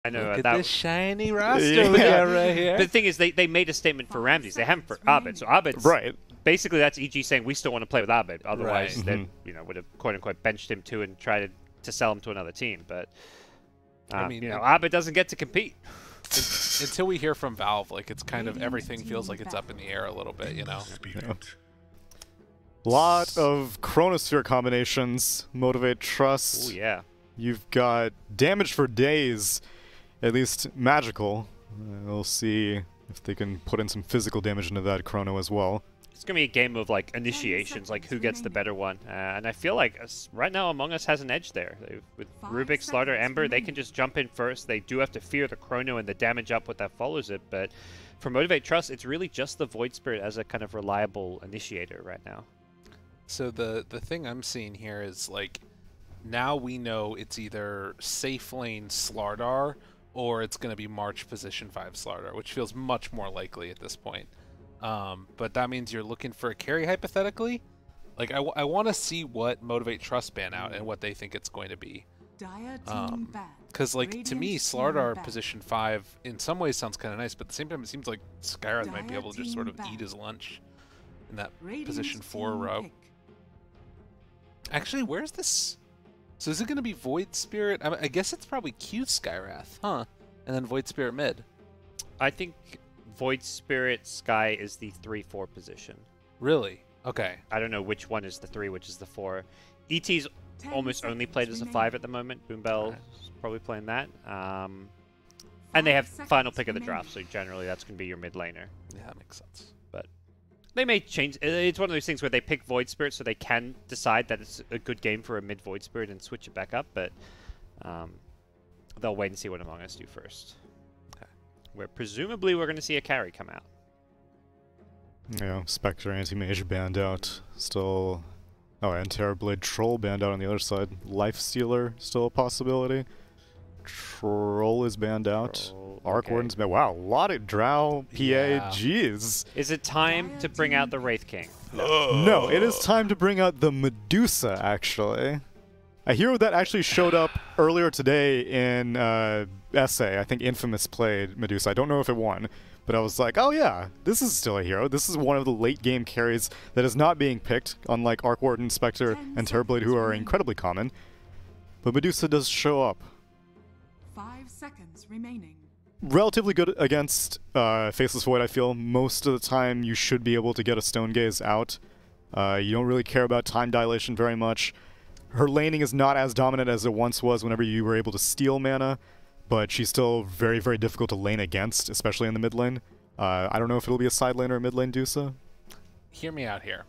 I know Look at that this shiny roster we got right here. But the thing is, they made a statement for Ramses. They haven't for Abed. So Abed's basically that's EG saying we still want to play with Abed. Otherwise, they would have quote unquote benched him too and tried to sell him to another team. But I mean, Abed doesn't get to compete. Until we hear from Valve, like it's kind of everything feels like it's up in the air a little bit, you know. Lot of Chronosphere combinations. Motivate.Trust. Oh yeah. You've got damage for days, at least magical. We'll see if they can put in some physical damage into that Chrono as well. It's going to be a game of like initiations, like who gets the better one. And I feel like right now Among Us has an edge there. With Rubik, Slaughter, Ember, they can just jump in first. They do have to fear the Chrono and the damage output that follows it. But for Motivate.Trust, it's really just the Void Spirit as a kind of reliable initiator right now. So the thing I'm seeing here is like, now we know it's either safe lane Slardar or it's going to be March position 5 Slardar, which feels much more likely at this point. But that means you're looking for a carry hypothetically. Like I want to see what Motivate.Trust ban out and what they think it's going to be. Because like to me, Slardar position 5 in some ways sounds kind of nice, but at the same time it seems like Skywrath might be able to just sort of eat his lunch in that position 4 row. Actually, where's this? So is it going to be Void Spirit? I guess it's probably Q Skywrath, huh? And then Void Spirit mid. I think Void Spirit Sky is the 3-4 position. Really? Okay. I don't know which one is the 3, which is the 4. ET's almost only played as a 5 at the moment. Boombell is probably playing that. And they have final pick of the draft, so generally that's going to be your mid laner. Yeah, that makes sense. But they may change. It's one of those things where they pick Void Spirit so they can decide that it's a good game for a mid Void Spirit and switch it back up, but they'll wait and see what Among Us do first. Okay. Where presumably we're going to see a carry come out. Yeah, Spectre Anti-Mage banned out. Still... Oh, and Terrorblade Troll banned out on the other side. Life Stealer still a possibility. Troll is banned out. Arc Warden's banned. Wow, a lot of Drow, PA, jeez. Is it time to bring out the Wraith King? No, it is time to bring out the Medusa, actually. A hero that actually showed up earlier today in Essay. I think Infamous played Medusa. I don't know if it won, but I was like, oh yeah, this is still a hero. This is one of the late game carries that is not being picked, unlike Arc Warden, Spectre, and Terrorblade, who are incredibly common. But Medusa does show up. 5 seconds remaining. Relatively good against Faceless Void, I feel. Most of the time you should be able to get a Stone Gaze out. You don't really care about time dilation very much. Her laning is not as dominant as it once was whenever you were able to steal mana, but she's still very, very difficult to lane against, especially in the mid lane. I don't know if it'll be a side lane or a mid lane Dusa. Hear me out here.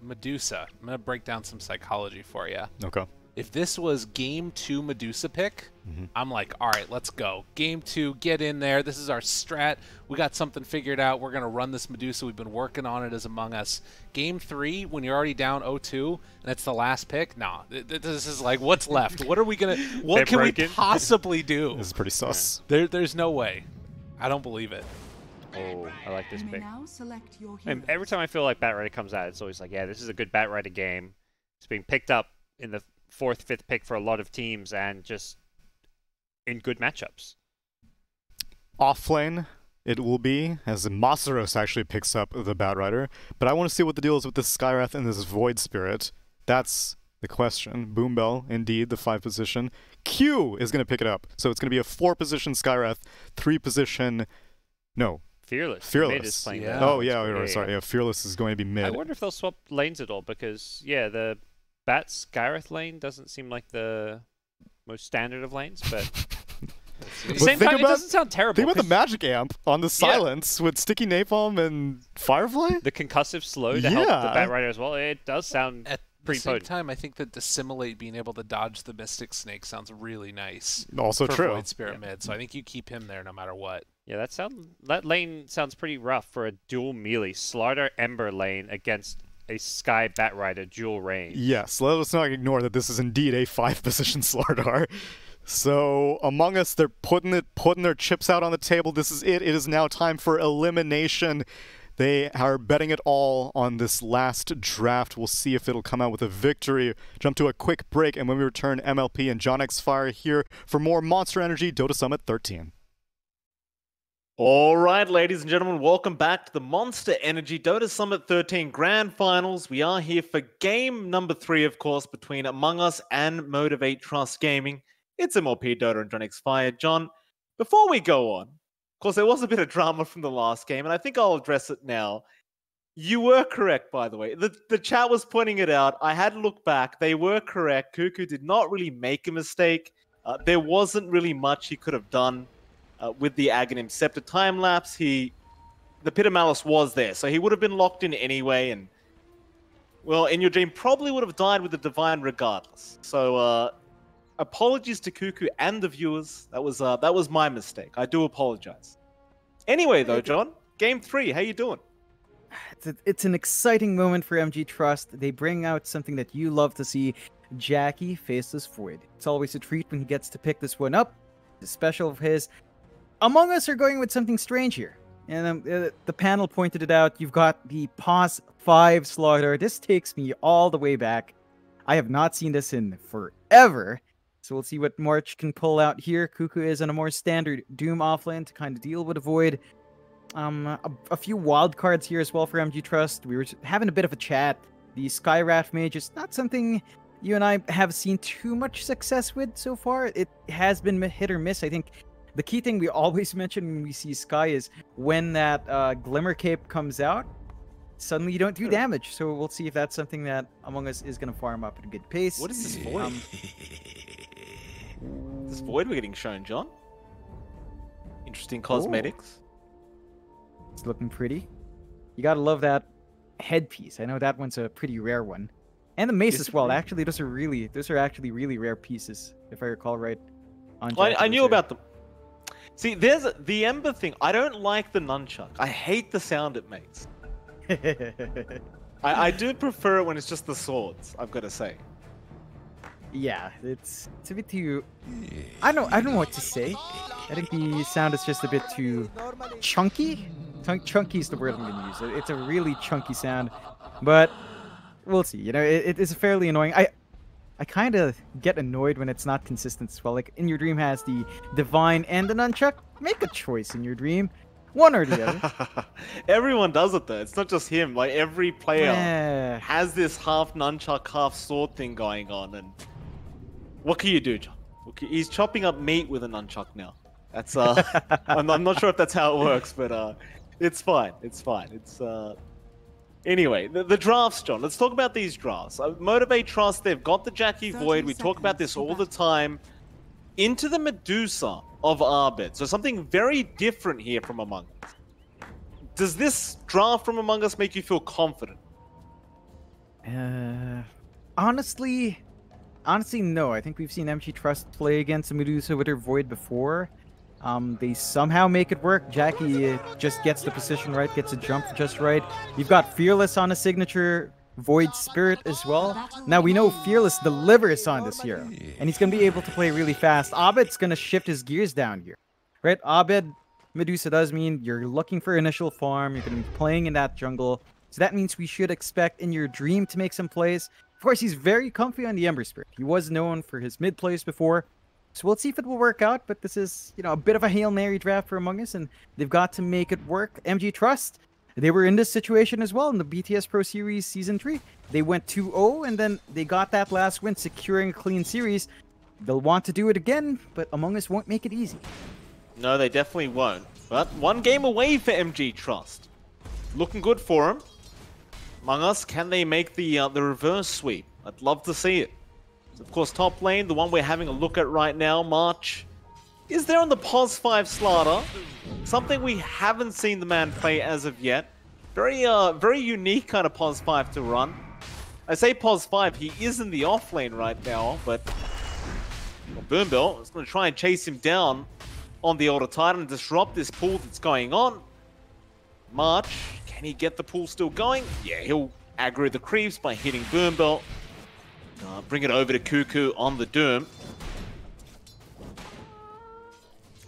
Medusa. I'm going to break down some psychology for you. Okay. If this was Game 2 Medusa pick, I'm like, all right, let's go. Game 2, get in there. This is our strat. We got something figured out. We're going to run this Medusa. We've been working on it as Among Us. Game 3, when you're already down 0-2, and it's the last pick, nah. This is like, what's left? What are we going to... What can we possibly do? This is pretty sus. There's no way. I don't believe it. Oh, I like this pick. Now select your And every time I feel like Batrider comes out, it's always like, yeah, this is a good Batrider game. It's being picked up in the 4th, 5th pick for a lot of teams and just in good matchups. Offlane, it will be, as Masaros actually picks up the Batrider. But I want to see what the deal is with this Skywrath and this Void Spirit. That's the question. Boombell, indeed, the 5 position. Q is going to pick it up. So it's going to be a 4 position Skywrath, 3 position... No. Fearless. Fearless. Mid is playing Oh, yeah, sorry. Yeah, Fearless is going to be mid. I wonder if they'll swap lanes at all, because, yeah, the Bat Skywrath lane doesn't seem like the most standard of lanes, but at the same time, it doesn't sound terrible. Think about the magic amp on the silence with Sticky Napalm and Firefly. The concussive slow to help the Batrider as well. It does sound pretty potent. At the same time, I think that Dissimulate being able to dodge the Mystic Snake sounds really nice. Also for true. Void Spirit mid, so I think you keep him there no matter what. Yeah, that lane sounds pretty rough for a dual melee Slaughter Ember lane against a Sky Batrider dual range. Yes, let us not ignore that this is indeed a 5-position Slardar. So Among Us, they're putting their chips out on the table. This is it. It is now time for elimination. They are betting it all on this last draft. We'll see if it'll come out with a victory. Jump to a quick break, and when we return, MLP and johnxfire here for more Monster Energy Dota Summit 13. All right, ladies and gentlemen, welcome back to the Monster Energy Dota Summit 13 Grand Finals. We are here for game number 3, of course, between Among Us and Motivate.Trust Gaming. It's MLP, Dota, and johnxfire. John, before we go on, of course, there was a bit of drama from the last game, and I think I'll address it now. You were correct, by the way. The chat was pointing it out. I had to look back. They were correct. Cuckoo did not really make a mistake. There wasn't really much he could have done. With the Aghanim Scepter time lapse, the Pit of Malice was there, so he would have been locked in anyway, and well, in your dream, probably would have died with the Divine regardless. So, apologies to Cuckoo and the viewers. That was my mistake. I do apologize. Anyway, though, John, Game 3, how you doing? It's an exciting moment for MG.Trust. They bring out something that you love to see: Jackie Faceless Void. It's always a treat when he gets to pick this one up. It's a special of his. Among Us are going with something strange here. And the panel pointed it out. You've got the Pause 5 Slaughter. This takes me all the way back. I have not seen this in forever. So we'll see what March can pull out here. Cuckoo is on a more standard Doom offlane to kind of deal with a Void. A few wild cards here as well for MG.Trust. We were having a bit of a chat. The Skyraft Mage is not something you and I have seen too much success with so far. It has been hit or miss. I think the key thing we always mention when we see Sky is when that Glimmer Cape comes out, suddenly you don't do damage. So we'll see if that's something that Among Us is going to farm up at a good pace. What is this Void? This Void we're getting shown, John? Interesting cosmetics. It's looking pretty. You gotta love that headpiece. I know that one's a pretty rare one. And the mace as well. Actually, those are actually really rare pieces, if I recall right. Well, I knew about them. See, there's the Ember thing. I don't like the nunchuck. I hate the sound it makes. I do prefer it when it's just the swords, I've got to say. Yeah, it's a bit too... I don't know what to say. I think the sound is just a bit too chunky. Chunky is the word I'm going to use. It's a really chunky sound, but we'll see. You know, it is fairly annoying. I kind of get annoyed when it's not consistent as well. Like, In Your Dream has the Divine and the Nunchuck. Make a choice, In Your Dream. One or the other. Everyone does it, though. It's not just him. Like, every player has this half Nunchuck, half sword thing going on. And what can you do, John? He's chopping up meat with a Nunchuck now. That's, I'm not sure if that's how it works, but it's fine. It's fine. It's, Anyway, the drafts, John. Let's talk about these drafts. Motivate.Trust, they've got the Jackie Void. We talk about this all the time. Into the Medusa of Arbed. So something very different here from Among Us. Does this draft from Among Us make you feel confident? Honestly, no. I think we've seen MG.Trust play against the Medusa with her Void before. They somehow make it work. Jackie just gets the position right, gets a jump just right. You've got Fearless on a signature Void Spirit as well. Now we know Fearless delivers on this hero, and he's going to be able to play really fast. Abed's going to shift his gears down here, right? Abed, Medusa does mean you're looking for initial farm. You're going to be playing in that jungle. So that means we should expect In Your Dream to make some plays. Of course, he's very comfy on the Ember Spirit. He was known for his mid plays before. So we'll see if it will work out, but this is, you know, a bit of a Hail Mary draft for Among Us, and they've got to make it work. MG.Trust, they were in this situation as well in the BTS Pro Series Season 3. They went 2-0, and then they got that last win, securing a clean series. They'll want to do it again, but Among Us won't make it easy. No, they definitely won't. But one game away for MG.Trust. Looking good for them. Among Us, can they make the reverse sweep? I'd love to see it. Of course, top lane, the one we're having a look at right now, March, is there on the Pos 5 Slaughter. Something we haven't seen the man play as of yet. Very unique kind of Pos 5 to run. I say Pos 5, he is in the off lane right now, but Boombill is going to try and chase him down on the Elder Titan and disrupt this pool that's going on. March, can he get the pool still going? Yeah, he'll aggro the creeps by hitting Boombill. Bring it over to Cuckoo on the Doom.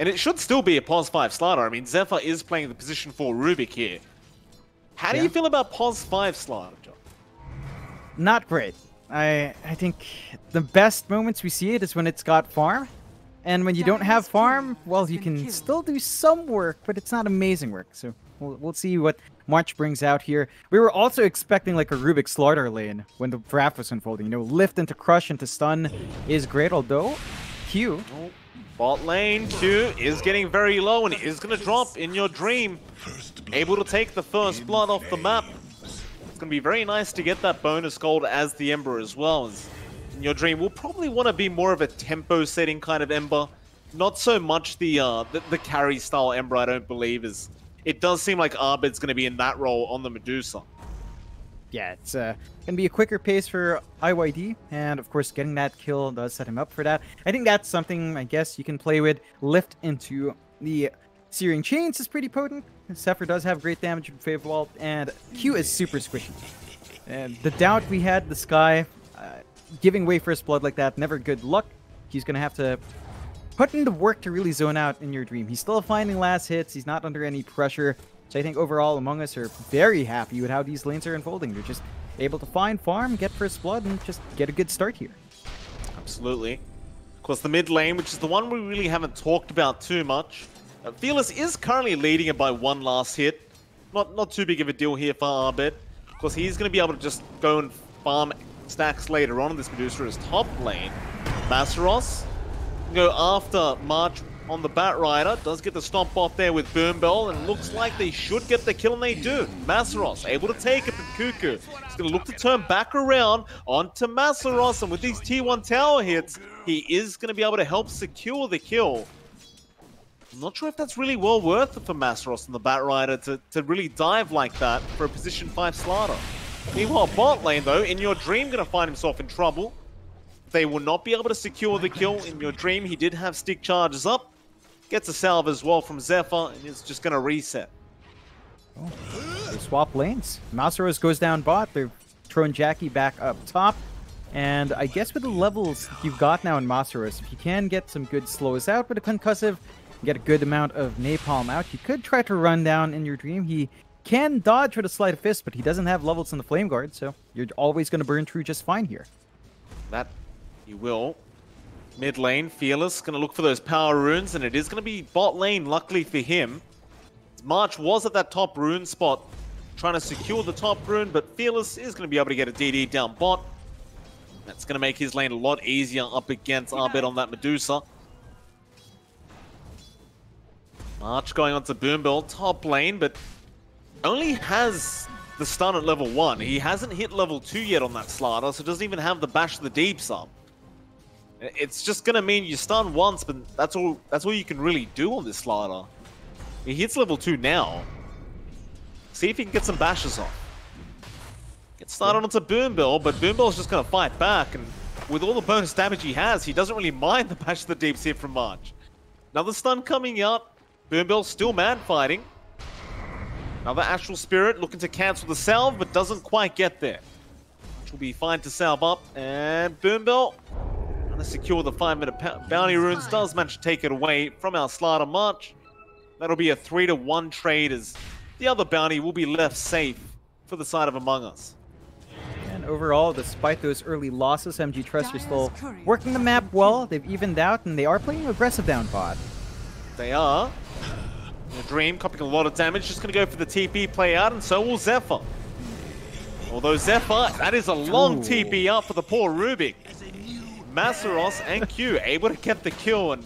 And it should still be a Pos 5 Slaughter. I mean, Zephyr is playing the position for Rubik here. How do you feel about Pos 5 slot, John? Not great. I think the best moments we see it is when it's got farm. And when you don't have farm, well, you can still do some work, but it's not amazing work. So we'll see what March brings out here. We were also expecting like a Rubik slaughter lane when the draft was unfolding. You know, lift into crush into stun is great, although Q. Bot lane, Q is getting very low and is going to drop in your dream. Able to take the first blood off the map. It's going to be very nice to get that bonus gold as the Ember as well. As in your dream, we'll probably want to be more of a tempo setting kind of Ember. Not so much the carry style Ember, I don't believe. It does seem like Arbid's going to be in that role on the Medusa. Yeah, it's going to be a quicker pace for IYD, and of course getting that kill does set him up for that. I think that's something, I guess, you can play with. Lift into the Searing Chains is pretty potent. Zephyr does have great damage from Fave Vault, and Q is super squishy. And the doubt we had, the Sky, giving away first blood like that, never good luck. He's going to have to put in the work to really zone out in your dream. He's still finding last hits. He's not under any pressure. So I think overall, Among Us are very happy with how these lanes are unfolding. They're just able to find farm, get first blood, and just get a good start here. Absolutely. Of course, the mid lane, which is the one we really haven't talked about too much. Fearless is currently leading it by one last hit. Not too big of a deal here for Arbid. Of course, he's going to be able to just go and farm stacks later on in this Medusa as top lane. Masaros go after March on the Batrider, does get the stomp off there with Boom Bell, and looks like they should get the kill, and they do. Masaros able to take it from Cuckoo. He's going to look to turn back around onto Masaros, and with these T1 tower hits, he is going to be able to help secure the kill. I'm not sure if that's really well worth it for Masaros and the Batrider to really dive like that for a position 5 slaughter. Meanwhile, bot lane, though, in your dream, going to find himself in trouble. They will not be able to secure the kill. In your dream, he did have stick charges up. Gets a salve as well from Zephyr, and is just going to reset. Oh, they swap lanes. Masaros goes down bot. They're throwing Jackie back up top. And I guess with the levels you've got now in Masaros, if you can get some good slows out with a concussive, get a good amount of napalm out, you could try to run down in your dream. He can dodge with a sleight of fist, but he doesn't have levels in the flame guard, so you're always going to burn through just fine here. That you will. Mid lane, Fearless going to look for those power runes, and it is going to be bot lane, luckily for him. March was at that top rune spot, trying to secure the top rune, but Fearless is going to be able to get a DD down bot. That's going to make his lane a lot easier up against Arbid on that Medusa. March going on to Boombill, top lane, but only has the stun at level 1. He hasn't hit level 2 yet on that Slider, so doesn't even have the Bash of the Deeps up. It's just going to mean you stun once, but that's all you can really do on this Slider. He hits level 2 now. See if he can get some bashes off. Get started onto Boombill, but Boombill's just going to fight back, and with all the bonus damage he has, he doesn't really mind the Bash of the Deeps here from March. Another stun coming out. Boombill still man fighting. Another Astral Spirit looking to cancel the salve, but doesn't quite get there. Which will be fine to salve up, and Boombill trying to secure the 5-minute bounty runes, does manage to take it away from our Slider March. That'll be a 3-to-1 trade, as the other bounty will be left safe for the side of Among Us. And overall, despite those early losses, MG.Trust are still working the map well. They've evened out, and they are playing aggressive down bot. They are. Dream copying a lot of damage, just going to go for the TP play out, and so will Zephyr. Although Zephyr, that is a long TP up for the poor Rubik. Masaros and Q able to get the kill, and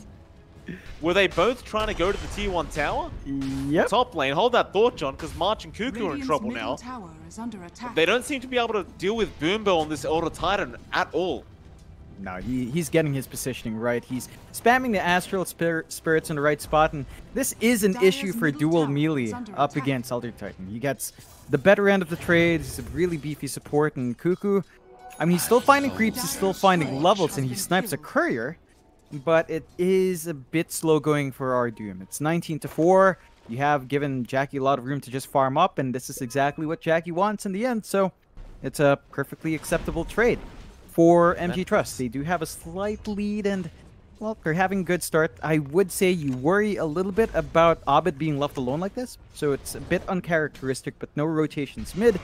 were they both trying to go to the T1 tower? Yep. Top lane, hold that thought, John, because March and Cuckoo are in trouble now. They don't seem to be able to deal with Boombo on this Elder Titan at all. No, he's getting his positioning right. He's spamming the Astral Spirits in the right spot, and this is an issue for dual melee up against Elder Titan. He gets the better end of the trade. He's a really beefy support, and Cuckoo, I mean, he's still finding creeps, he's still finding levels, and he snipes a courier, but it is a bit slow going for our Doom. It's 19-4. You have given Jackie a lot of room to just farm up, and this is exactly what Jackie wants in the end, so it's a perfectly acceptable trade for MG.Trust. They do have a slight lead, and well, they're having a good start. I would say you worry a little bit about Abed being left alone like this, so it's a bit uncharacteristic, but no rotations mid.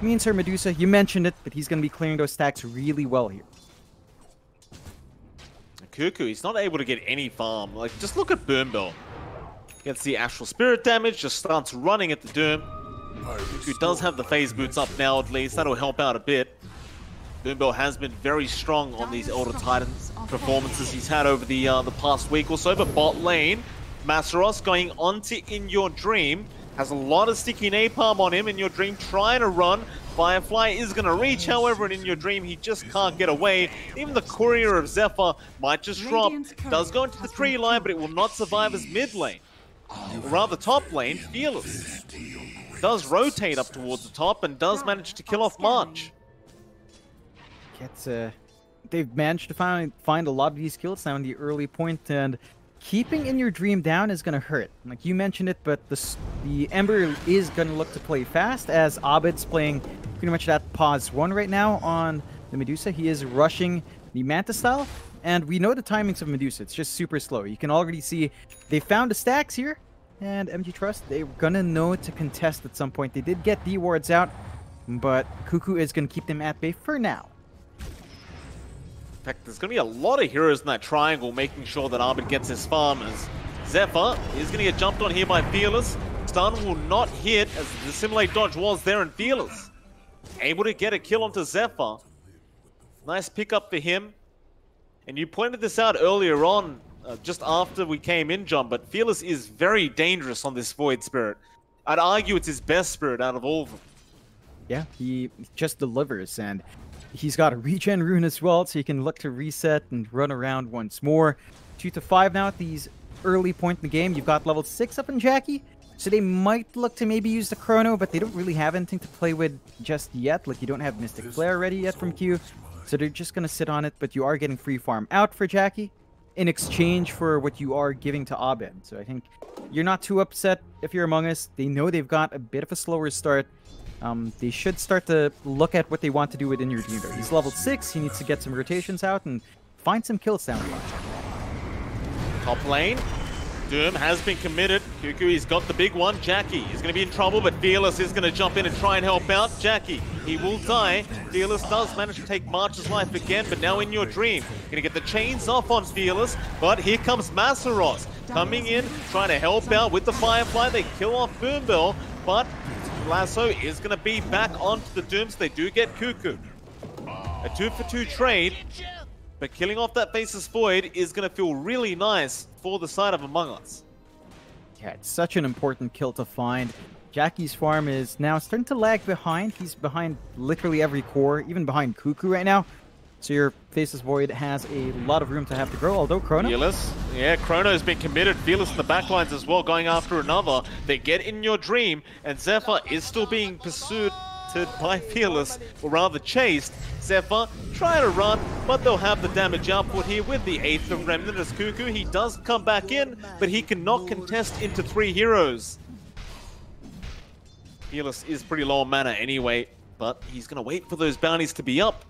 Means her Medusa, you mentioned it, but he's going to be clearing those stacks really well here. Cuckoo, he's not able to get any farm. Like, just look at Boombill. Gets the Astral Spirit damage, just starts running at the Doom. Cuckoo does have the phase boots up now at least, that'll help out a bit. Boombill has been very strong on these Elder Titan performances he's had over the past week or so, but bot lane, Masaros going on to In Your Dream, has a lot of sticky napalm on him. In Your Dream trying to run. Firefly is going to reach, however, and In Your Dream he just can't get away. Even the Courier of Zephyr might just drop. Does go into the tree line, but it will not survive as mid lane. Or rather top lane, Fearless does rotate up towards the top and does manage to kill off March. They've managed to find a lot of these kills now in the early point, and keeping In Your Dream down is going to hurt. Like you mentioned it, but the Ember is going to look to play fast, as Abed's playing pretty much that pause 1 right now on the Medusa. He is rushing the Manta style, and we know the timings of Medusa. It's just super slow. You can already see they found the stacks here, and MG.Trust, they're going to know to contest at some point. They did get D wards out, but Cuckoo is going to keep them at bay for now. In fact, there's going to be a lot of heroes in that triangle making sure that Abed gets his farm, as Zephyr is going to get jumped on here by Fearless. Stun will not hit, as the Simulate dodge was there, and Fearless able to get a kill onto Zephyr. Nice pickup for him. And you pointed this out earlier on, just after we came in, John, but Fearless is very dangerous on this Void Spirit. I'd argue it's his best spirit out of all of them. Yeah, he just delivers, and he's got a regen rune as well, so he can look to reset and run around once more. 2 to 5 now at these early point in the game. You've got level 6 up in Jackie, so they might look to maybe use the Chrono, but they don't really have anything to play with just yet. Like, you don't have Mystic Flare ready yet from Q, so they're just going to sit on it, but you are getting free farm out for Jackie in exchange for what you are giving to Abed. So I think you're not too upset if you're Among Us. They know they've got a bit of a slower start. They should start to look at what they want to do with In Your Dream. He's level 6, he needs to get some rotations out and find some kills down the line. Top lane, Doom has been committed. Cuckoo, he's got the big one. Jackie is going to be in trouble, but Fearless is going to jump in and try and help out. Jackie, he will die. Fearless does manage to take March's life again, but now In Your Dream. Going to get the chains off on Fearless, but here comes Masaros coming in, trying to help out with the Firefly. They kill off Boombill, but Lasso is going to be back onto the Dooms. They do get Cuckoo. A 2-for-2 trade, but killing off that Faceless Void is going to feel really nice for the side of Among Us. Yeah, it's such an important kill to find. Jackie's farm is now starting to lag behind. He's behind literally every core, even behind Cuckoo right now. So your Faceless Void has a lot of room to have to grow, although Chrono... Fearless, yeah, Chrono's been committed. Fearless in the backlines as well, going after another. They get In Your Dream, and Zephyr is still being pursued by Fearless, or rather chased. Zephyr try to run, but they'll have the damage output here with the 8th of Remnant as Cuckoo. He does come back in, but he cannot contest into 3 heroes. Fearless is pretty low on mana anyway, but he's going to wait for those bounties to be up.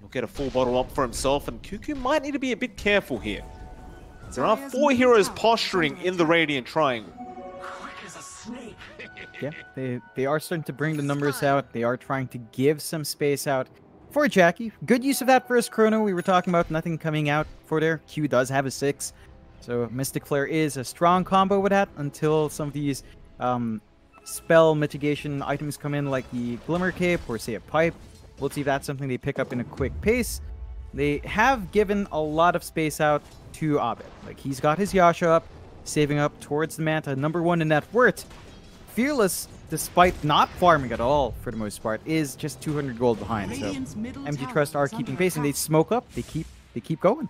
He'll get a full bottle up for himself, and Cuckoo might need to be a bit careful here. There are 4 heroes posturing in the Radiant Triangle. Yeah, they are starting to bring the numbers out. They are trying to give some space out for Jackie. Good use of that first Chrono. We were talking about nothing coming out for there. Q does have a 6. So Mystic Flare is a strong combo with that until some of these spell mitigation items come in, like the Glimmer Cape or say a Pipe. We'll see if that's something they pick up in a quick pace. They have given a lot of space out to Abed. Like, he's got his Yasha up, saving up towards the Manta. Number 1 in net worth. Fearless, despite not farming at all for the most part, is just 200 gold behind. So MG.Trust are keeping pace, and they smoke up. They keep going.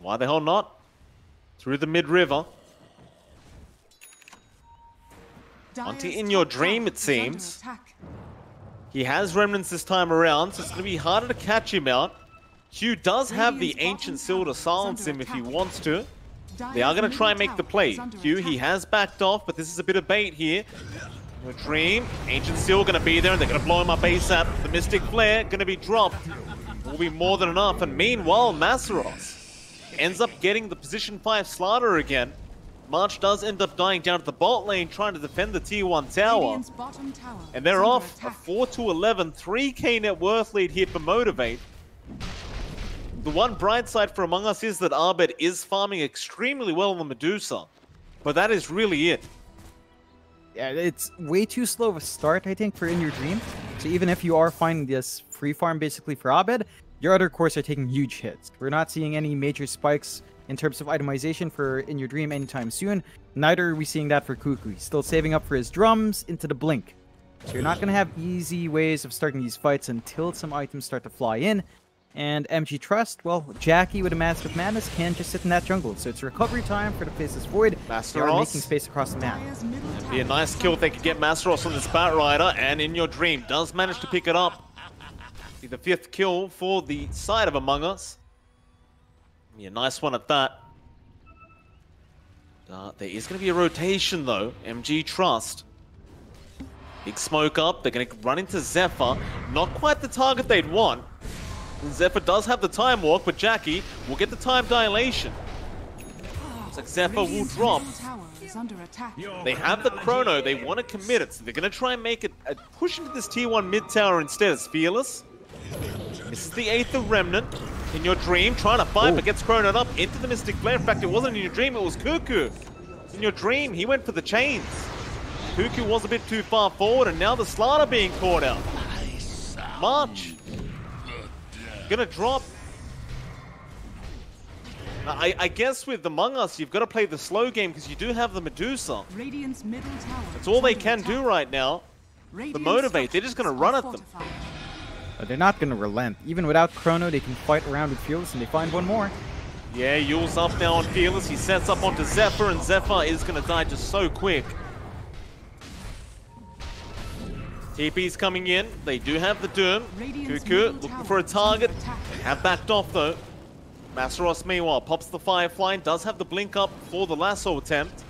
Why the hell not? Through the mid-river. Onto In Your Dream, it seems. He has Remnants this time around, so it's going to be harder to catch him out. Q does have the Ancient Seal to silence him if he wants to. They are going to try and make the play. Q, he has backed off, but this is a bit of bait here. Your Dream, Ancient Seal going to be there, and they're going to blow him up ASAP. The Mystic Flare going to be dropped. Will be more than enough. And meanwhile, Masaros ends up getting the position 5 Slider again. March does end up dying down at the bot lane trying to defend the tier 1 tower. Radiant's bottom tower And they're is under off attack. a 4-11, 3k net worth lead here for Motivate. The one bright side for Among Us is that Abed is farming extremely well on the Medusa. But that is really it. Yeah, it's way too slow of a start, I think, for In Your Dream. So even if you are finding this free farm basically for Abed, your other cores are taking huge hits. We're not seeing any major spikes in terms of itemization for In Your Dream anytime soon. Neither are we seeing that for Cuckoo. He's still saving up for his drums into the blink. So you're not going to have easy ways of starting these fights until some items start to fly in. And MG.Trust, well, Jackie with a Mask of Madness can just sit in that jungle. So it's recovery time for the Faceless Void. They are making space across the map. Dire's middle It'd be a tower nice is kill if under they could get attack. Masteros on this Bat Rider, and In Your Dream does manage to pick it up. Be the 5th kill for the side of Among Us. Be a nice one at that. There is going to be a rotation though. MG.Trust. Big smoke up. They're going to run into Zephyr. Not quite the target they'd want. Zephyr does have the time walk, but Jackie will get the time dilation. Looks like Zephyr will Radiant's drop. middle tower is under attack. They have the chrono, they want to commit it, so they're going to try and make it a push into this tier 1 mid tower instead as Fearless. This is the Aether Remnant. In Your Dream, trying to fight, but gets chronoed up into the Mystic Flare. In fact, it wasn't In Your Dream, it was Cuckoo. In Your Dream, he went for the chains. Cuckoo was a bit too far forward, and now the Slider being caught out. March. Gonna drop. I guess with Among Us, you've got to play the slow game because you do have the Medusa. Radiant's middle tower. That's all they can do right now. The Motivate, they're just gonna run at them. But they're not going to relent. Even without Chrono, they can fight around with Fearless, and they find one more. Yeah, Yule's up now on Fearless. He sets up onto Zephyr, and Zephyr is going to die just so quick. TP's coming in. They do have the Doom. Cuckoo looking for a target. Have backed off though. Masteros meanwhile pops the Firefly and does have the blink up for the lasso attempt.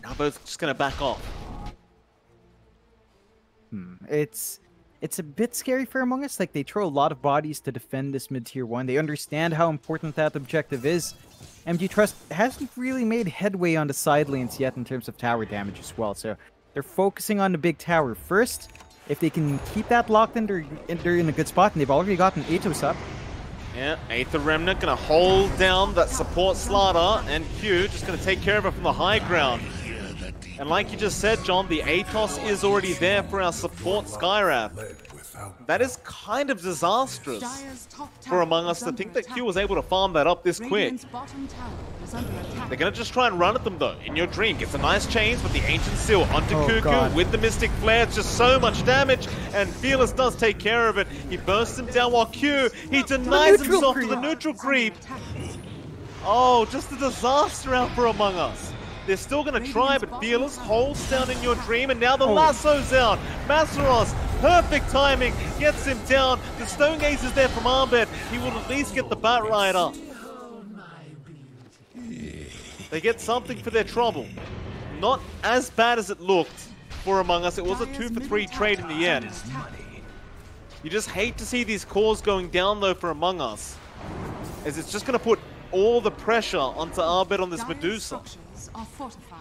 Now both just going to back off. It's a bit scary for Among Us. Like, they throw a lot of bodies to defend this mid-tier 1. They understand how important that objective is. MG.Trust hasn't really made headway on the side lanes yet in terms of tower damage as well. So they're focusing on the big tower first. If they can keep that locked in, they're in a good spot, and they've already gotten Atos up. Yeah, Aether Remnant gonna hold down that support Slider, and Q just gonna take care of it from the high ground. And like you just said, John, the Atos is already there for our support Skywrath. That is kind of disastrous for Among Us to think that Q was able to farm that up this quick. They're gonna just try and run at them though. In Your Dream gets a nice change, but the Ancient Seal onto Cuckoo with the Mystic Flare. It's just so much damage, and Fearless does take care of it. He bursts him down while Q, he denies himself to the neutral creep. Oh, just a disaster out for Among Us. They're still going to try, but Fearless holds down In Your Dream, and now the lasso's out. Masteros, perfect timing, gets him down. The Stone Gaze is there from Arbet. He will at least get the Bat Rider. They get something for their trouble. Not as bad as it looked for Among Us. It was a 2-for-3 trade in the end. You just hate to see these cores going down, though, for Among Us, as it's just going to put all the pressure onto Arbet on this Medusa.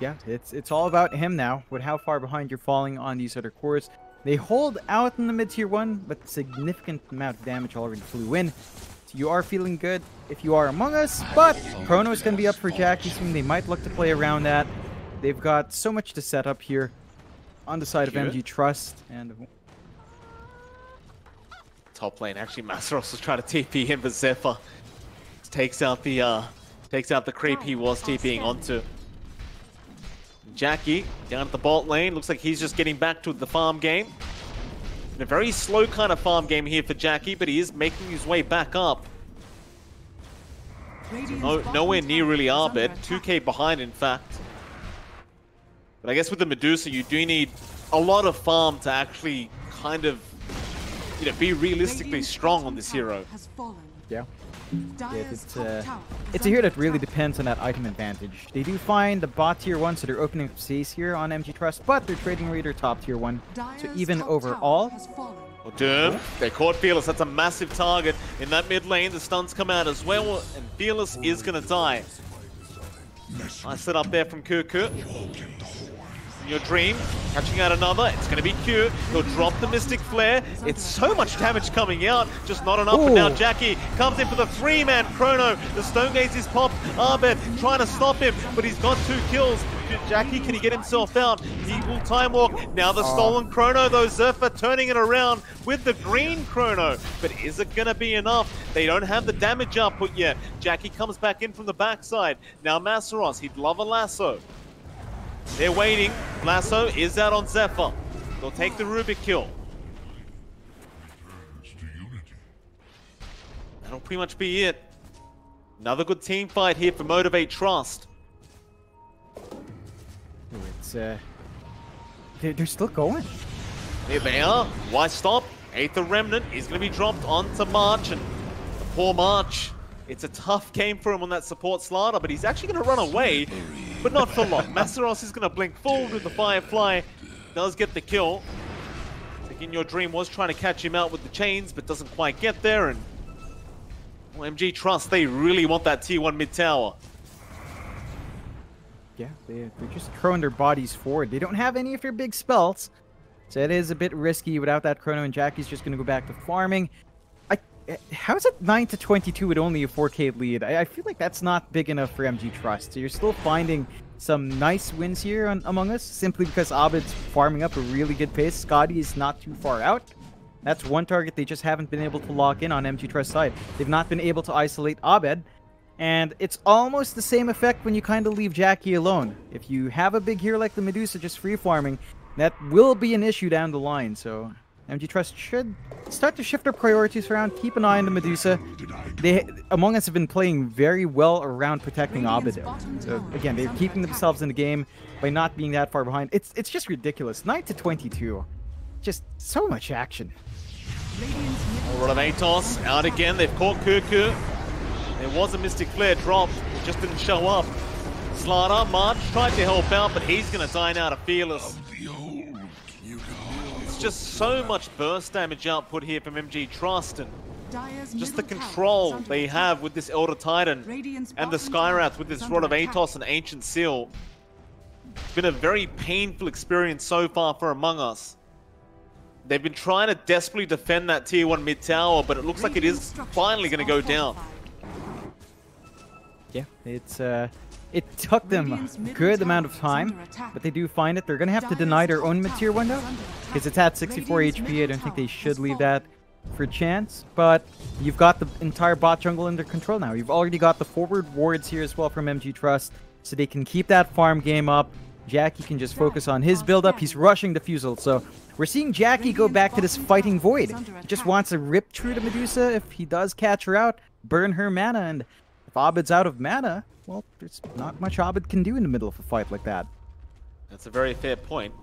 Yeah, it's all about him now, with how far behind you're falling on these other cores. They hold out in the mid-tier 1, but significant amount of damage already flew in. So you are feeling good if you are Among Us, but Chrono is going to be up for Jackie soon. They might look to play around that. They've got so much to set up here on the side of MG.Trust. And top lane, actually, Masteros was trying to TP him, but Zephyr takes out the creep he was TPing onto. Jackie down at the bot lane. Looks like he's just getting back to the farm game. In a very slow kind of farm game here for Jackie, but he is making his way back up. Nowhere near really Arbet. 2k behind, in fact. But I guess with the Medusa, you do need a lot of farm to actually kind of, be realistically strong on this hero. Yeah. Dire's It's top tower it's is a hero under that really attack. depends on that item advantage. They do find the bot tier 1, so they're opening up space here on MG.Trust, but they're trading Raider top tier 1. So Dire's even top overall, tower has fallen. Well, Doom, they caught Fearless. That's a massive target in that mid lane. The stuns come out as well, and Fearless is going to die. Nice set up there from Kuku. In your dream, catching out another. It's going to be Q. He'll drop the Mystic Flare. It's so much damage coming out, just not enough. But now Ooh. Jackie comes in for the 3-man chrono. The Stone Gaze is popped. Abed trying to stop him, but he's got 2 kills. Jackie, can he get himself out? He will time walk. Now the stolen chrono, though. Zerfa turning it around with the green chrono. But is it going to be enough? They don't have the damage output yet. Jackie comes back in from the backside. Now Masseros, he'd love a lasso. They're waiting. Lasso is out on Zephyr. They'll take the Rubik kill. That'll pretty much be it. Another good team fight here for Motivate.Trust. it's they're still going. Here they are. Why stop? Aether Remnant is going to be dropped onto March, and the poor March. It's a tough game for him on that support slider, but he's actually going to run away, but not for long. Masseros is going to blink forward with the Firefly. Does get the kill. In Your Dream was trying to catch him out with the chains, but doesn't quite get there. And well, MG.Trust, they really want that tier 1 mid tower. Yeah, they're just throwing their bodies forward. They don't have any of their big spells, so it is a bit risky without that chrono, and Jackie's just going to go back to farming. How is it 9-22 with only a 4K lead? I feel like that's not big enough for MG.Trust. So you're still finding some nice wins here on Among Us, simply because Abed's farming up a really good pace. Scotty is not too far out. That's one target they just haven't been able to lock in on MG.Trust side. They've not been able to isolate Abed. And it's almost the same effect when you kind of leave Jackie alone. If you have a big hero like the Medusa just free farming, that will be an issue down the line. So MG.Trust should start to shift their priorities around. Keep an eye on the Medusa. Among Us have been playing very well around protecting Abed. So again, they're keeping themselves in the game by not being that far behind. It's just ridiculous. 9-22. Just so much action. All right, Atos out again. They've caught Kuku. There was a Mystic Flare dropped. It just didn't show up. Slaughter, March tried to help out, but he's going to die now to Fearless. It's just so much burst damage output here from MG.Trust, and just the control they have with this Elder Titan and the Skywrath with this Rod of Atos and Ancient Seal. It's been a very painful experience so far for Among Us. They've been trying to desperately defend that tier 1 mid tower, but it looks like it is finally going to go down. Yeah, it took them a good amount of time, but they do find it. They're going to have to deny their own mid-tier window, because it's at 64 HP. I don't think they should leave that for a chance, but you've got the entire bot jungle under control now. You've already got the forward wards here as well from MG.Trust, so they can keep that farm game up. Jackie can just focus on his build-up. He's rushing Diffusal, so we're seeing Jackie go back to this fighting void. He just wants to rip through the Medusa. If he does catch her out, burn her mana, and if Abed's out of mana, well, there's not much Abed can do in the middle of a fight like that. That's a very fair point.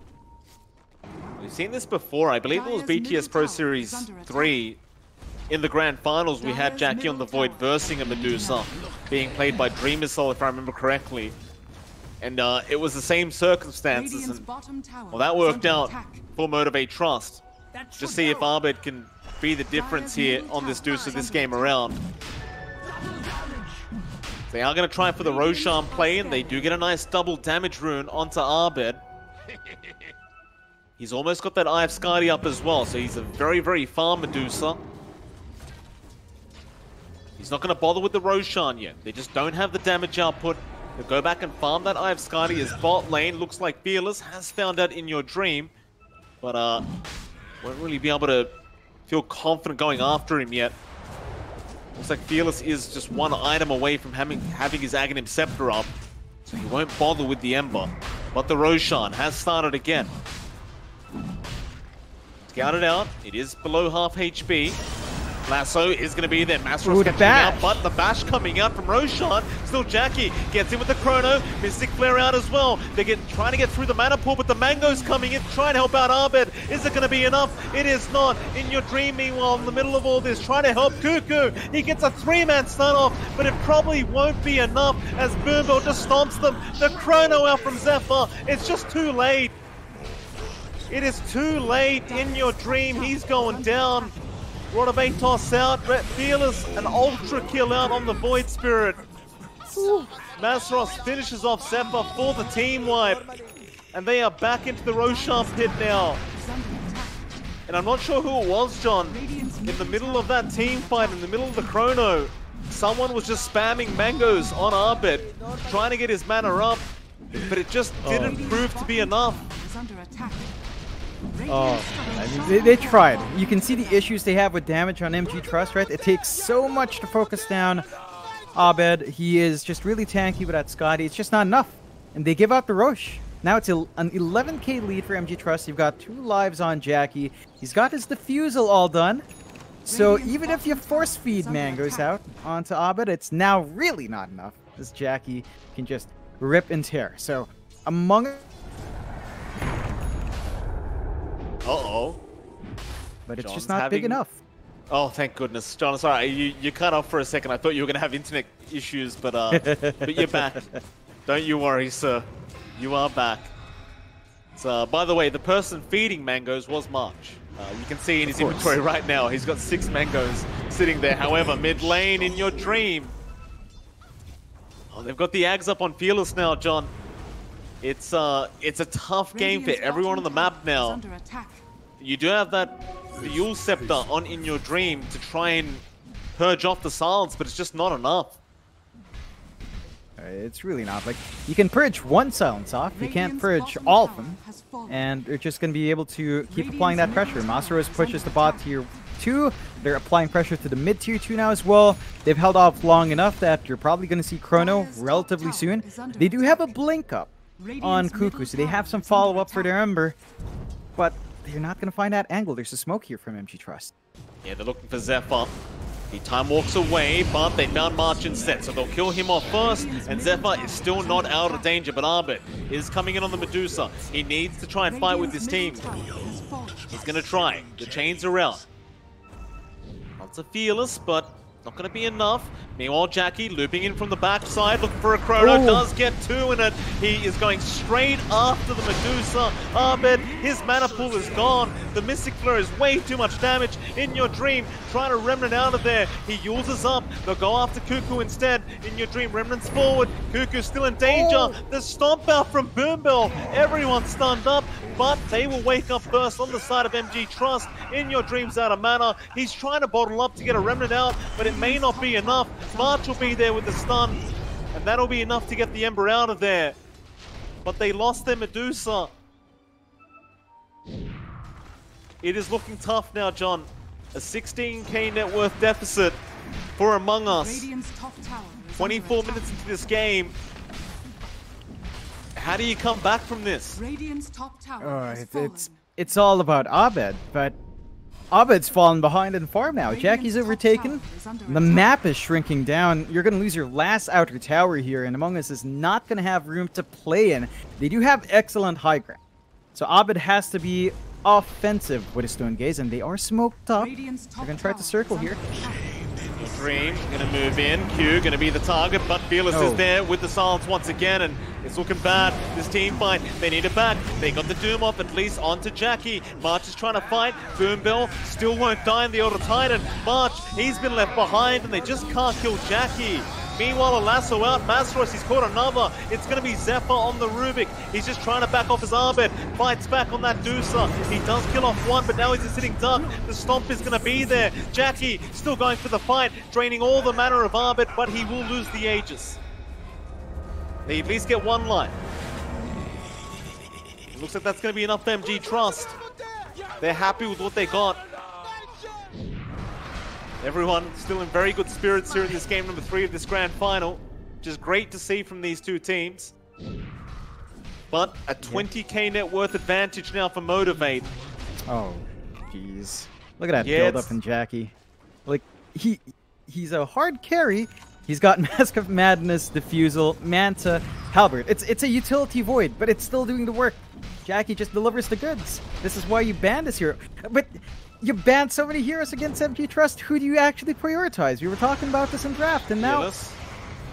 We've seen this before. I believe it was BTS Pro Series 3. In the grand finals, we had Jackie on the Void versing a Medusa, being played by Dreamer Soul, if I remember correctly. And it was the same circumstances, and well, that worked out for Motivate.Trust. Just see if Abed can be the difference here on this Deuce of this game around. They are going to try for the Roshan play, and they do get a nice double damage rune onto Abed. He's almost got that Eye of Skadi up as well, so he's a very, very farm Medusa. He's not going to bother with the Roshan yet. They just don't have the damage output. They'll go back and farm that Eye of Skadi as bot lane. Looks like Fearless has found out in your dream, but won't really be able to feel confident going after him yet. Looks like Fearless is just one item away from having his Aghanim Scepter up, so he won't bother with the Ember. But the Roshan has started again. Scouted out. It is below half HP. Lasso is going to be there. Masros Ooh, catching bash. out, but the bash coming out from Roshan. Still Jackie gets in with the chrono. Mystic Flare out as well. They're trying to get through the mana pool, but the Mango's coming in to try and help out Abed. Is it going to be enough? It is not. In Your Dream, meanwhile, in the middle of all this, trying to help Cuckoo. He gets a 3-man stun off, but it probably won't be enough as Boombill just stomps them. The chrono out from Zephyr. It's just too late. It is too late. In Your Dream, he's going down. Motivate toss out, Fearless, an ultra kill out on the Void Spirit. Masros finishes off Zephyr for the team wipe. And they are back into the Roshan pit now. And I'm not sure who it was, John. In the middle of that team fight, in the middle of the chrono, someone was just spamming mangoes on Arbit, trying to get his mana up. But it just didn't prove to be enough. Oh, I mean, they tried. You can see the issues they have with damage on MG.Trust, right? It takes so much to focus down Abed. He is just really tanky with that Scotty. It's just not enough. And they give out the Roche. Now it's an 11k lead for MG.Trust. You've got 2 lives on Jackie. He's got his defusal all done. So even if you force feed Mangoes out onto Abed, it's now really not enough, as Jackie can just rip and tear. So among... Uh-oh. But it's John's just not big enough. Oh, thank goodness. John, sorry, you cut off for a second. I thought you were going to have internet issues, but you're back. Don't you worry, sir. You are back. So, by the way, the person feeding mangoes was March. You can see in his inventory right now, he's got 6 mangoes sitting there. However, mid lane In Your Dream. Oh, they've got the Ags up on Fearless now, John. It's a tough game for everyone on the map now. You do have that Yule Scepter on In Your Dream to try and purge off the silence, but it's just not enough. It's really not. Like, you can purge one silence off, you can't purge all of them, and they're just going to be able to keep applying that pressure. Masaros pushes the bot tier 2, they're applying pressure to the mid tier 2 now as well. They've held off long enough that you're probably going to see Chrono relatively soon. They do have a blink up on Cuckoo, so they have some follow-up for their Ember, but they're not going to find that angle. There's a smoke here from MG.Trust. Yeah, they're looking for Zephyr. He time walks away, but they found March instead, so they'll kill him off first, and Zephyr is still not out of danger, but Arbit is coming in on the Medusa. He needs to try and fight with his team. He's going to try. The chains are out. Lots of Fearless, but not going to be enough. Meanwhile, Jackie looping in from the backside, looking for a chrono, does get 2 in it. He is going straight after the Medusa. Abed, his mana pool is gone. The Mystic Flare is way too much damage. In Your Dream, trying to Remnant out of there. He uses up. They'll go after Cuckoo instead. In Your Dream, Remnant's forward. Cuckoo's still in danger. The stomp out from Boombill. Everyone's stunned up, but they will wake up first on the side of MG.Trust. In Your Dream's out of mana. He's trying to bottle up to get a Remnant out, but it may not be enough. March will be there with the stun, and that'll be enough to get the Ember out of there. But they lost their Medusa. It is looking tough now, John. A 16k net worth deficit for Among Us. 24 minutes into this game. How do you come back from this? It's all about Abed, but Abed's fallen behind in farm now. Jackie's overtaken. The map is shrinking down. You're going to lose your last outer tower here, and Among Us is not going to have room to play in. They do have excellent high ground. So Abed has to be offensive with his Stone Gaze, and they are smoked up. They're going to try to circle here. Dream gonna move in. Q gonna be the target, but Fearless is there with the silence once again, and it's looking bad. This team fight, they need it back. They got the Doom off, at least onto Jackie. March is trying to fight. Boombill still won't die in the Elder Titan. March, he's been left behind, and they just can't kill Jackie. Meanwhile, a lasso out. Masros, he's caught another. It's going to be Zephyr on the Rubik. He's just trying to back off his Arbit. Fights back on that Deucer. He does kill off one, but now he's a sitting duck. The Stomp is going to be there. Jackie still going for the fight, draining all the mana of Arbit, but he will lose the Aegis. They at least get one life. It looks like that's going to be enough for MG.Trust. They're happy with what they got. Everyone still in very good spirits here in this game number 3 of this grand final, which is great to see from these two teams. But a 20k net worth advantage now for Motivate. Oh, jeez. Look at that build up in Jackie. Like, he's a hard carry. He's got Mask of Madness, Diffusal, Manta, Halberd. It's a utility void, but it's still doing the work. Jackie just delivers the goods. This is why you banned this hero. But you banned so many heroes against MG.Trust. Who do you actually prioritize? We were talking about this in draft, and now...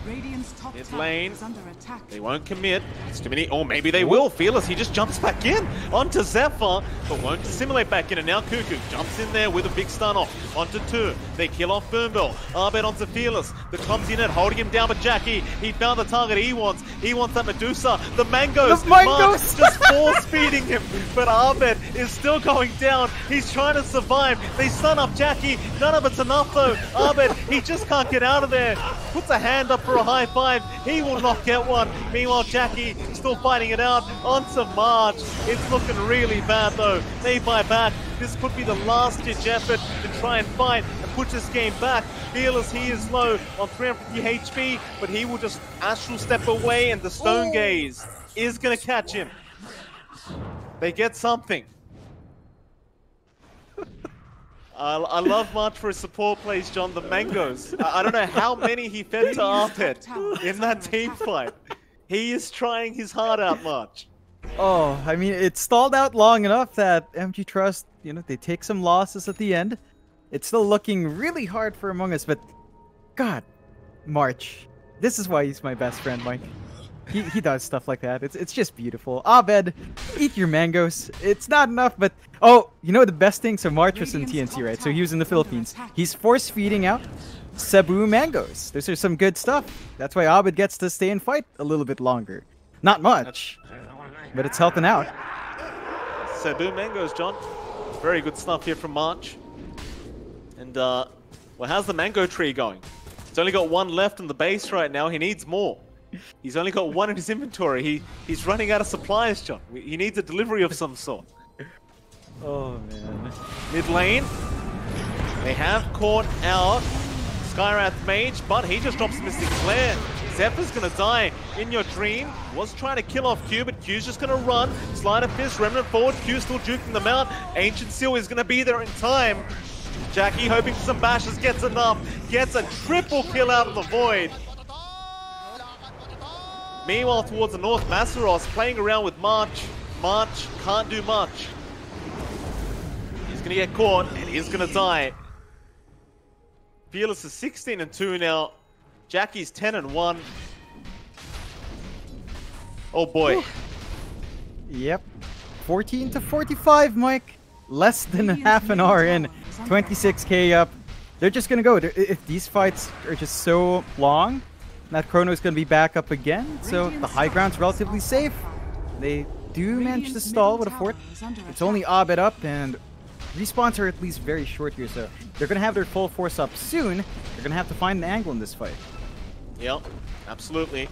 Radiant's top Mid tower lane. is under attack. They won't commit. Stimini, or maybe they will. Fearless, he just jumps back in onto Zephyr, but won't assimilate back in. And now Cuckoo jumps in there with a big stun off onto 2. They kill off Boombill. Arbed onto Fearless. The clumsy net holding him down, but Jackie, he found the target he wants. He wants that Medusa. The Mangoes. The Mangoes! Just force feeding him, but Arbed is still going down. He's trying to survive. They stun up Jackie. None of it's enough though. Arbed, he just can't get out of there. Puts a hand up for a high five. He will not get one. Meanwhile, Jackie still fighting it out onto March. It's looking really bad though. They fight back. This could be the last ditch effort to try and fight and push this game back. Fearless, he is low on 350 HP, but he will just astral step away, and the Stone Gaze is going to catch him. They get something. I love March for his support plays, John. The Mangoes. I don't know how many he fed to Arpet in that team fight. He is trying his heart out, March. Oh, I mean, it stalled out long enough that MG.Trust, you know, they take some losses at the end. It's still looking really hard for Among Us, but God, March. This is why he's my best friend, Mike. He does stuff like that. It's just beautiful. Abed, eat your mangoes. It's not enough, but oh, you know the best thing? So March was in TNT, right? So he was in the Philippines. He's force feeding out Cebu mangoes. Those are some good stuff. That's why Abed gets to stay and fight a little bit longer. Not much, but it's helping out. Cebu mangoes, John. Very good stuff here from March. And well, how's the mango tree going? It's only got one left in the base right now. He needs more. He's only got one in his inventory. He's running out of supplies, John. He needs a delivery of some sort. Oh, man. Mid lane. They have caught out Skywrath Mage, but he just drops Mystic Flare. Zephyr's gonna die in your dream. Was trying to kill off Q, but Q's just gonna run. Sleight of Fist, Remnant forward. Q still juking them out. Ancient Seal is gonna be there in time. Jackie hoping for some bashes, gets enough. Gets a triple kill out of the Void. Meanwhile, towards the north, Masaros playing around with March. March can't do much. He's gonna get caught, and he's gonna die. Fearless is 16-2 now. Jackie's 10-1. Oh boy. Yep. 14-45, Mike. Less than half an hour in. 26k up. They're just gonna go. If these fights are just so long, that Chrono is going to be back up again, so the high ground's relatively safe. They do manage to stall with a fort. It's only Abed up, and respawns are at least very short here, so they're going to have their full force up soon. They're going to have to find an angle in this fight. Yep, absolutely.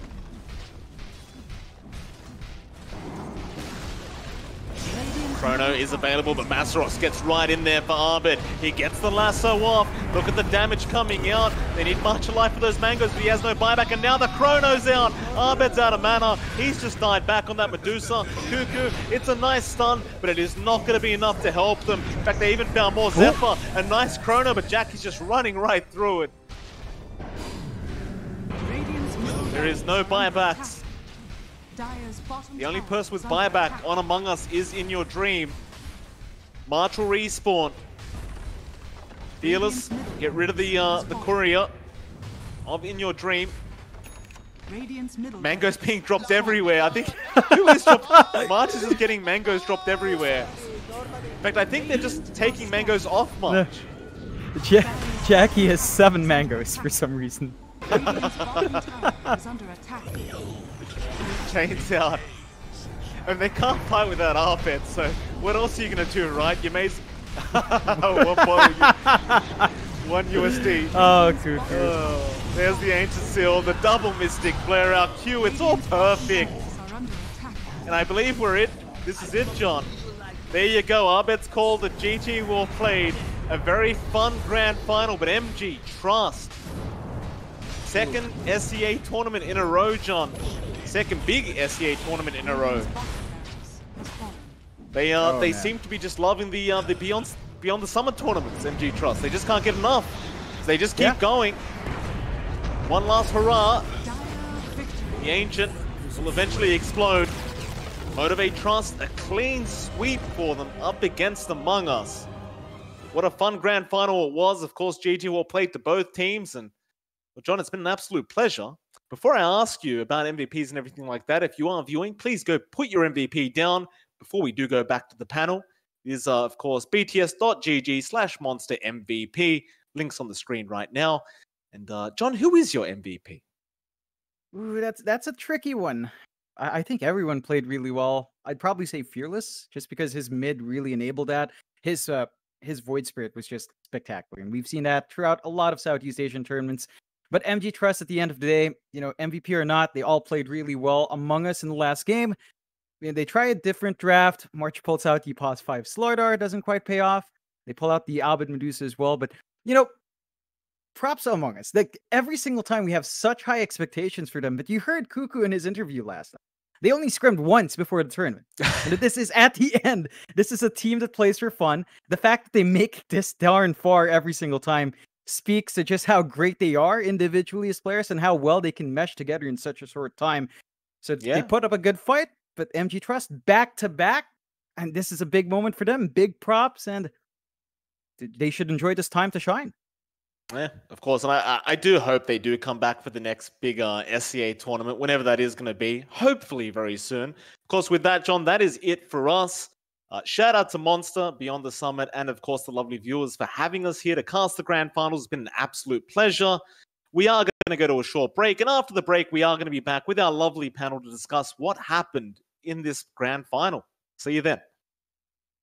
Chrono is available, but Masaros gets right in there for Arbed. He gets the lasso off. Look at the damage coming out. They need much life for those mangoes, but he has no buyback, and now the Chrono's out. Arbed's out of mana. He's just died back on that Medusa. Cuckoo, it's a nice stun, but it is not going to be enough to help them. In fact, they even found more Zephyr. A nice Chrono, but Jackie's just running right through it. There is no buybacks. The only person with buyback on Among Us is In Your Dream. March will respawn. Fearless, get rid of the courier of In Your Dream. Mangoes being dropped everywhere. I think who is dropped? March is just getting mangoes dropped everywhere. In fact, I think they're just taking mangoes off March. Jackie has 7 mangoes for some reason. Chains out. And they can't fight without Arpet, so what else are you going to do, right? You may... 1 USD. Oh, cuckoo. There's the Ancient Seal, the double Mystic Flare out Q. It's all perfect. And I believe we're it. This is it, John. There you go. Arbet's called the GT War played. A very fun grand final, but MG.Trust. Second SEA tournament in a row, John. Second big SEA tournament in a row. They seem to be just loving the Beyond the Summer tournaments, MG.Trust. They just can't get enough. So they just keep going. One last hurrah. The Ancient will eventually explode. Motivate.Trust, a clean sweep for them up against Among Us. What a fun grand final it was. Of course, GG will play to both teams. And, well, John, it's been an absolute pleasure. Before I ask you about MVPs and everything like that, if you are viewing, please go put your MVP down before we do go back to the panel. It is, of course, bts.gg/monstermvp. Links on the screen right now. And, John, who is your MVP? Ooh, that's a tricky one. I think everyone played really well. I'd probably say Fearless, just because his mid really enabled that. His Void Spirit was just spectacular, and we've seen that throughout a lot of Southeast Asian tournaments. But MG.Trust, at the end of the day, you know, MVP or not, they all played really well. Among Us in the last game, they try a different draft. March pulls out the Pos 5 Slardar, doesn't quite pay off. They pull out the Albert Medusa as well, but, you know, props to Among Us. Like, every single time we have such high expectations for them, but you heard Cuckoo in his interview last night. They only scrimmed once before the tournament. And this is at the end. This is a team that plays for fun. The fact that they make this darn far every single time speaks to just how great they are individually as players and how well they can mesh together in such a short time. So they put up a good fight, but MG.Trust back to back, and this is a big moment for them. Big props, and they should enjoy this time to shine. Yeah, of course. And I do hope they do come back for the next big SCA tournament, whenever that is going to be. Hopefully very soon. Of course, with that, John, that is it for us. Shout out to Monster, Beyond the Summit, and of course the lovely viewers for having us here to cast the Grand Finals. It's been an absolute pleasure. We are going to go to a short break, and after the break, we are going to be back with our lovely panel to discuss what happened in this Grand Final. See you then.